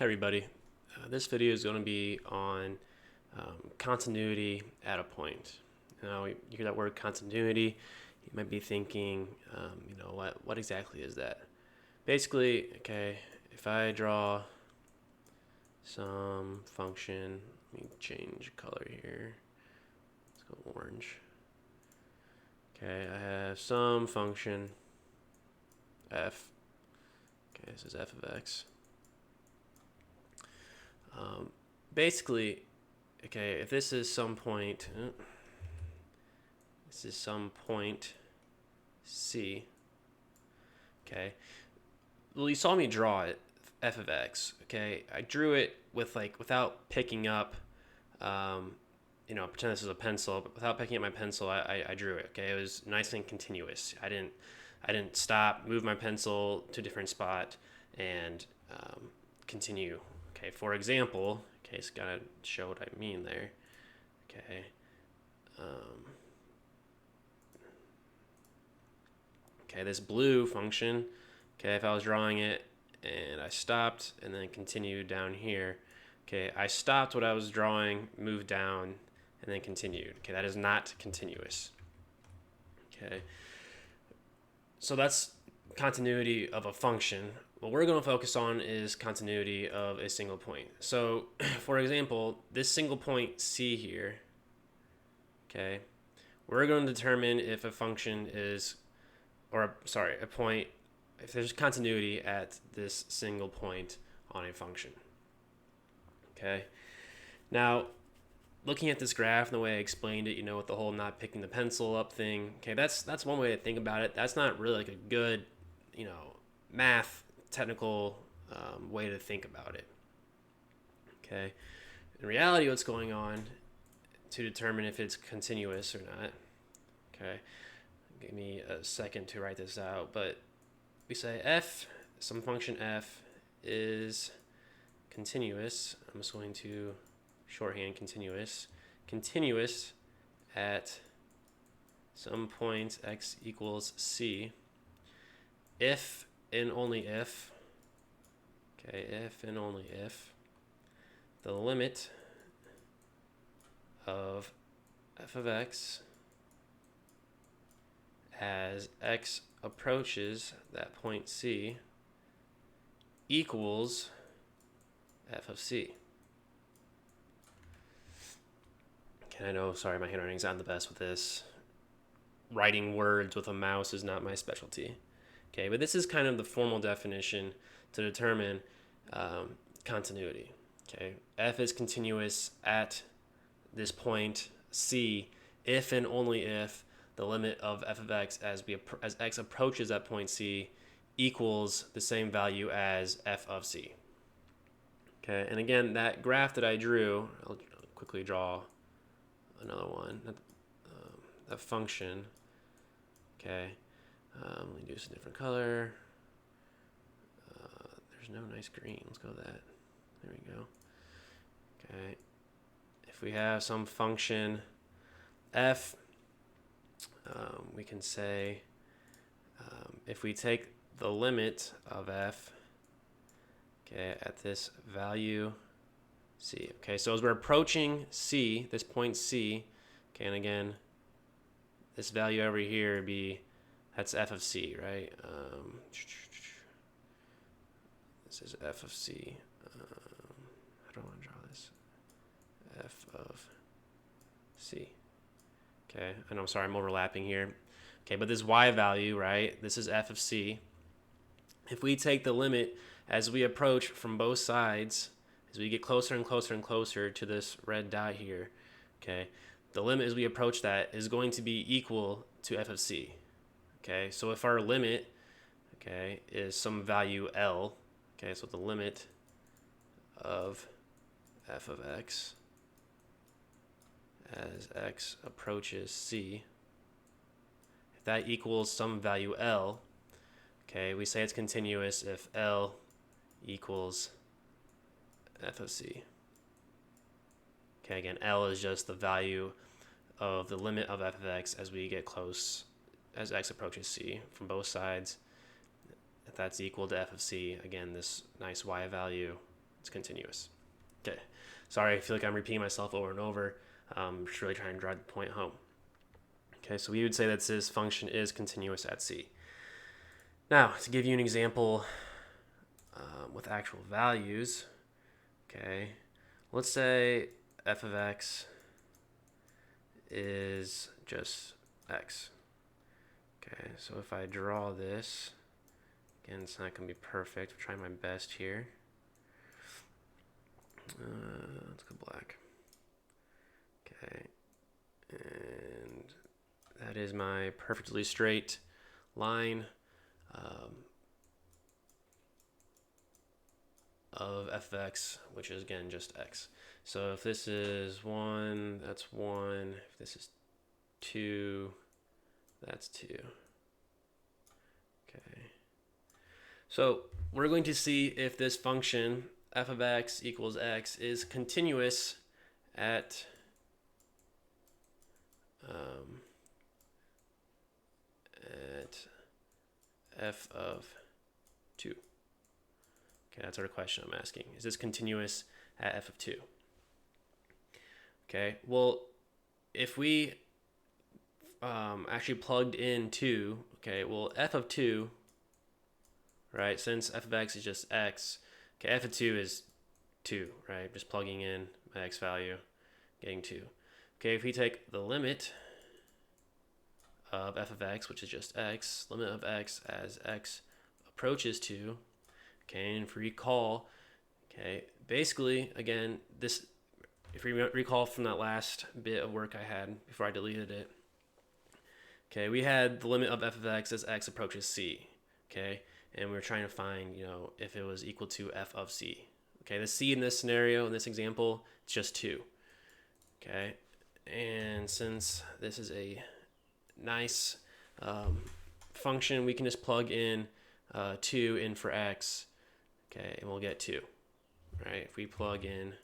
Hey everybody, this video is going to be on continuity at a point. Now, you hear that word continuity, you might be thinking, what exactly is that? Basically, okay, if I draw some function, let me change color here, let's go orange. Okay, I have some function f, okay, this is f of x. Basically, okay, if this is some point, this is some point C, okay, well, you saw me draw it, f of x, okay, I drew it with without picking up, pretend this is a pencil, but without picking up my pencil, I drew it, okay, it was nice and continuous. I didn't stop, move my pencil to a different spot, and continue. Okay, for example, okay, it's gotta show what I mean there. Okay. Okay, this blue function, okay, if I was drawing it and I stopped and then continued down here, okay, I stopped what I was drawing, moved down, and then continued. Okay, that is not continuous. Okay, so that's continuity of a function. What we're going to focus on is continuity of a single point. So, for example, this single point C here, okay, we're going to determine if a function is, a point, if there's continuity at this single point on a function. Okay, now looking at this graph and the way I explained it, with the whole not picking the pencil up thing, okay, that's one way to think about it. That's not really like a good, math technical way to think about it. Okay, in reality, what's going on to determine if it's continuous or not, okay, give me a second to write this out, but we say f, some function f is continuous. I'm just going to shorthand continuous at some point x equals c if and only if, okay, if and only if the limit of f of x as x approaches that point c equals f of c. Okay, I know, sorry, my handwriting's not the best with this. Writing words with a mouse is not my specialty. Okay, but this is kind of the formal definition to determine continuity. Okay, f is continuous at this point c if and only if the limit of f of x as x approaches that point c equals the same value as f of c. Okay, and again, that graph that I drew, I'll quickly draw another one. That function. Okay, let me do some different color. There's no nice green. Let's go with that. There we go. Okay, if we have some function f, we can say if we take the limit of f, okay, at this value c. Okay, so as we're approaching c, this point c, okay, and again, this value over here would be, that's f of c, right? This is f of c. I don't want to draw this. F of c. Okay, I know, I'm sorry, I'm overlapping here. Okay, but this y value, right? This is f of c. If we take the limit as we approach from both sides, as we get closer and closer and closer to this red dot here, okay, the limit as we approach that is going to be equal to f of c. Okay, so if our limit, okay, is some value L, okay, so the limit of f of x as x approaches c, if that equals some value L, okay, we say it's continuous if L equals f of c. Okay, again, L is just the value of the limit of f of x as we get close, as x approaches c from both sides. If that's equal to f of c, again, this nice y value, It's continuous. Okay. Sorry, I feel like I'm repeating myself over and over. Just really trying to drive the point home. Okay, so we would say that this function is continuous at c. Now, to give you an example with actual values, okay, let's say f of x is just x. Okay, so if I draw this, again, it's not going to be perfect. I'm trying my best here. Let's go black. Okay, and that is my perfectly straight line of f of x, which is again just x. So if this is 1, that's 1. If this is 2, that's 2. Okay. So we're going to see if this function f of x equals x is continuous at f of 2. Okay, that's our question I'm asking. Is this continuous at f of 2? Okay, well, if we actually plugged in 2, okay, well, f of 2, right, since f of x is just x, okay, f of 2 is 2, right? Just plugging in my x value, getting 2. Okay, if we take the limit of f of x, which is just x, limit of x as x approaches 2, okay, and if we recall, okay, basically, again, this, if we recall from that last bit of work I had before I deleted it, okay, we had the limit of f of x as x approaches c, okay, and we were trying to find, if it was equal to f of c. Okay, the c in this scenario, in this example, it's just 2. Okay, and since this is a nice function, we can just plug in 2 in for x, okay, and we'll get 2, right? If we plug in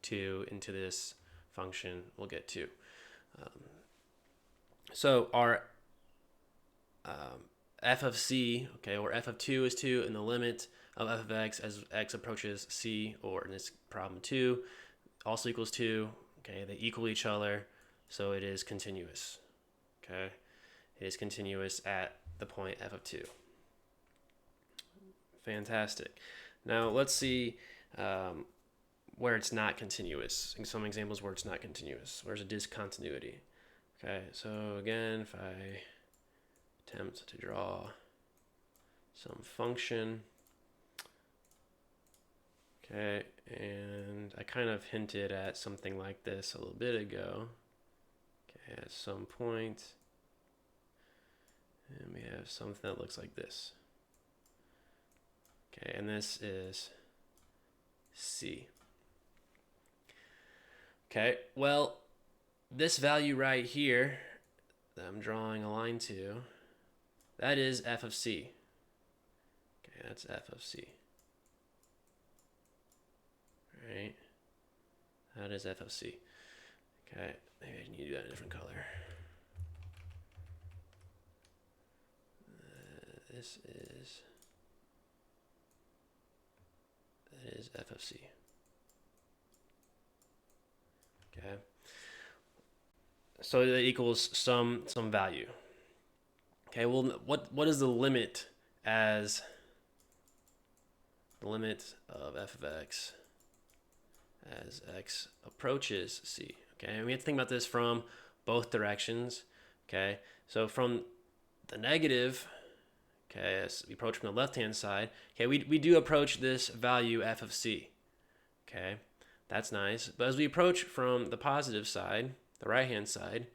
2 into this function, we'll get 2. So our f of c, okay, or f of 2 is 2, and the limit of f of x as x approaches c, or in this problem 2, also equals 2. Okay, they equal each other, so it is continuous. Okay, it is continuous at the point f of 2. Fantastic. Now let's see where it's not continuous. Some examples where it's not continuous. Where's a discontinuity? Okay, so again, if I attempt to draw some function, okay, and I kind of hinted at something like this a little bit ago. Okay, at some point, and we have something that looks like this. Okay, and this is C. Okay, well, this value right here that I'm drawing a line to, that is f of c. Okay, that's f of c. Right? That is f of c. Okay, maybe I need to do that in a different color. This is, that is f of c. Okay. So that equals some value. Okay, well, what is the limit as the limit of f of x as x approaches c? Okay, and we have to think about this from both directions. Okay, so from the negative, okay, as we approach from the left-hand side, okay, we do approach this value f of c. Okay, that's nice. But as we approach from the positive side, the right-hand side,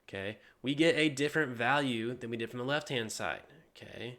okay, we get a different value than we did from the left-hand side, okay?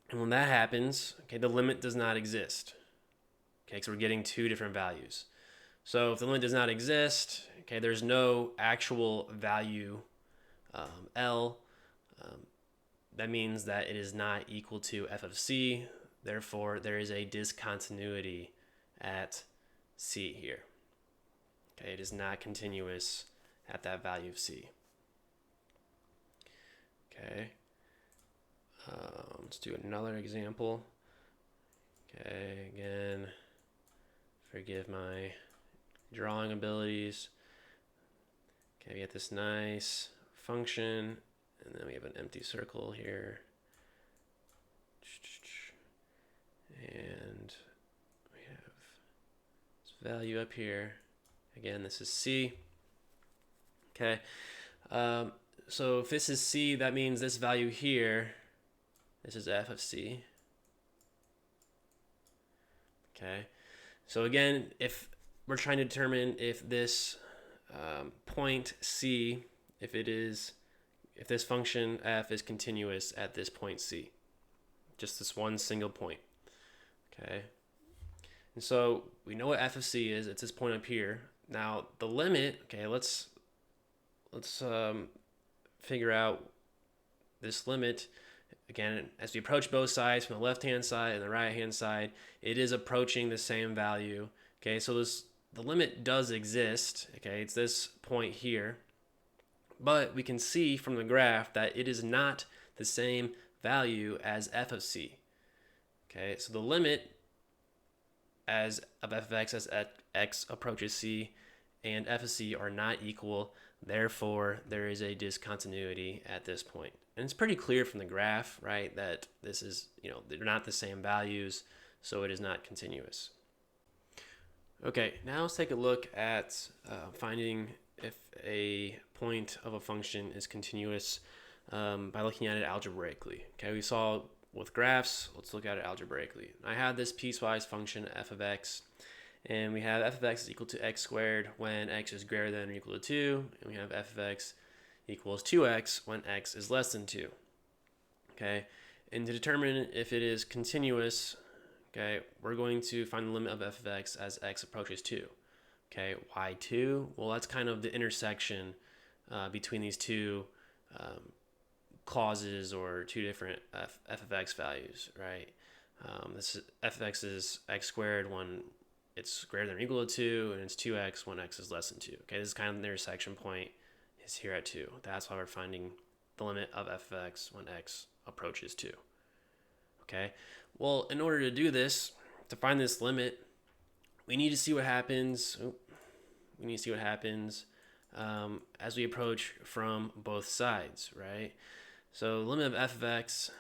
And when that happens, okay, the limit does not exist, okay, because we're getting two different values. So if the limit does not exist, okay, there's no actual value L. That means that it is not equal to f of c. Therefore, there is a discontinuity at c here. Okay, it is not continuous at that value of c. Okay, let's do another example. Okay, again, forgive my drawing abilities. Okay, we get this nice function, and then we have an empty circle here. And we have this value up here. Again, this is C. Okay, so if this is C, that means this value here, this is f of C. Okay, so again, if we're trying to determine if this point C, if this function f is continuous at this point C, just this one single point. Okay, and so we know what f of C is. It's this point up here. Now the limit. Okay, let's figure out this limit. Again, as we approach both sides, from the left-hand side and the right-hand side, it is approaching the same value. Okay, so the limit does exist. Okay, it's this point here, but we can see from the graph that it is not the same value as f of C. Okay, so the limit of f of x as x approaches C and f of C are not equal. Therefore, there is a discontinuity at this point. And it's pretty clear from the graph, right, that this is, they're not the same values, so it is not continuous. Okay, now let's take a look at finding if a point of a function is continuous by looking at it algebraically. Okay, we saw with graphs, let's look at it algebraically. I have this piecewise function f of x, and we have f of x is equal to x squared when x is greater than or equal to 2, and we have f of x equals 2x when x is less than 2. Okay, and to determine if it is continuous, okay, we're going to find the limit of f of x as x approaches 2. Okay, why 2? Well, that's kind of the intersection between these two clauses or two different f of x values, right? This is, f of x is x squared when it's greater than or equal to 2, and it's 2x when x is less than 2. Okay, this is kind of the intersection point is here at 2. That's why we're finding the limit of f of x when x approaches 2. Okay, well, in order to do this, to find this limit, we need to see what happens. As we approach from both sides, right? So the limit of f of x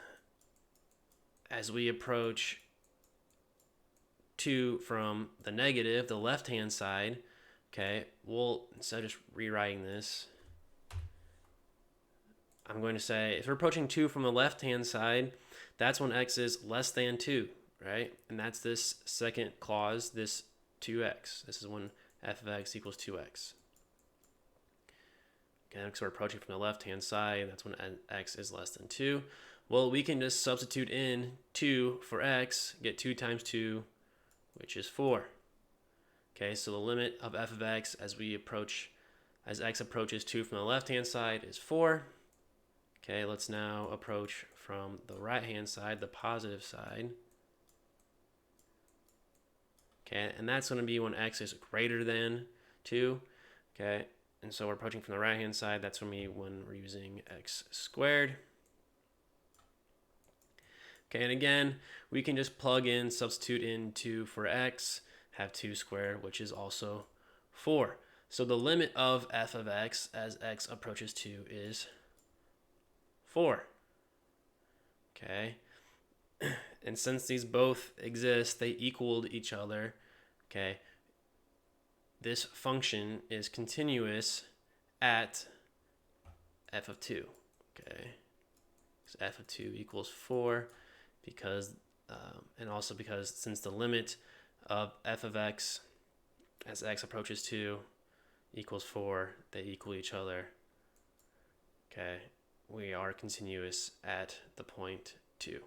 as we approach 2 from the negative, the left-hand side. Okay, well, instead of just rewriting this, I'm going to say if we're approaching 2 from the left-hand side, that's when x is less than 2, right? And that's this second clause, this 2x. This is when f of x equals 2x. Okay, so we're approaching from the left-hand side, that's when x is less than 2. Well, we can just substitute in 2 for x, get 2 times 2, which is 4. Okay, so the limit of f of x as x approaches 2 from the left-hand side is 4. Okay, let's now approach from the right-hand side, the positive side. Okay, and that's going to be when x is greater than 2. Okay, and so we're approaching from the right-hand side. That's when we're using x squared. Okay, and again, we can just plug in, substitute in 2 for x, have 2 squared, which is also 4. So the limit of f of x as x approaches 2 is 4. Okay, and since these both exist, they equaled each other. Okay, this function is continuous at f of 2. Okay, so f of 2 equals 4 because, and also because since the limit of f of x as x approaches 2 equals 4, they equal each other. Okay, we are continuous at the point 2.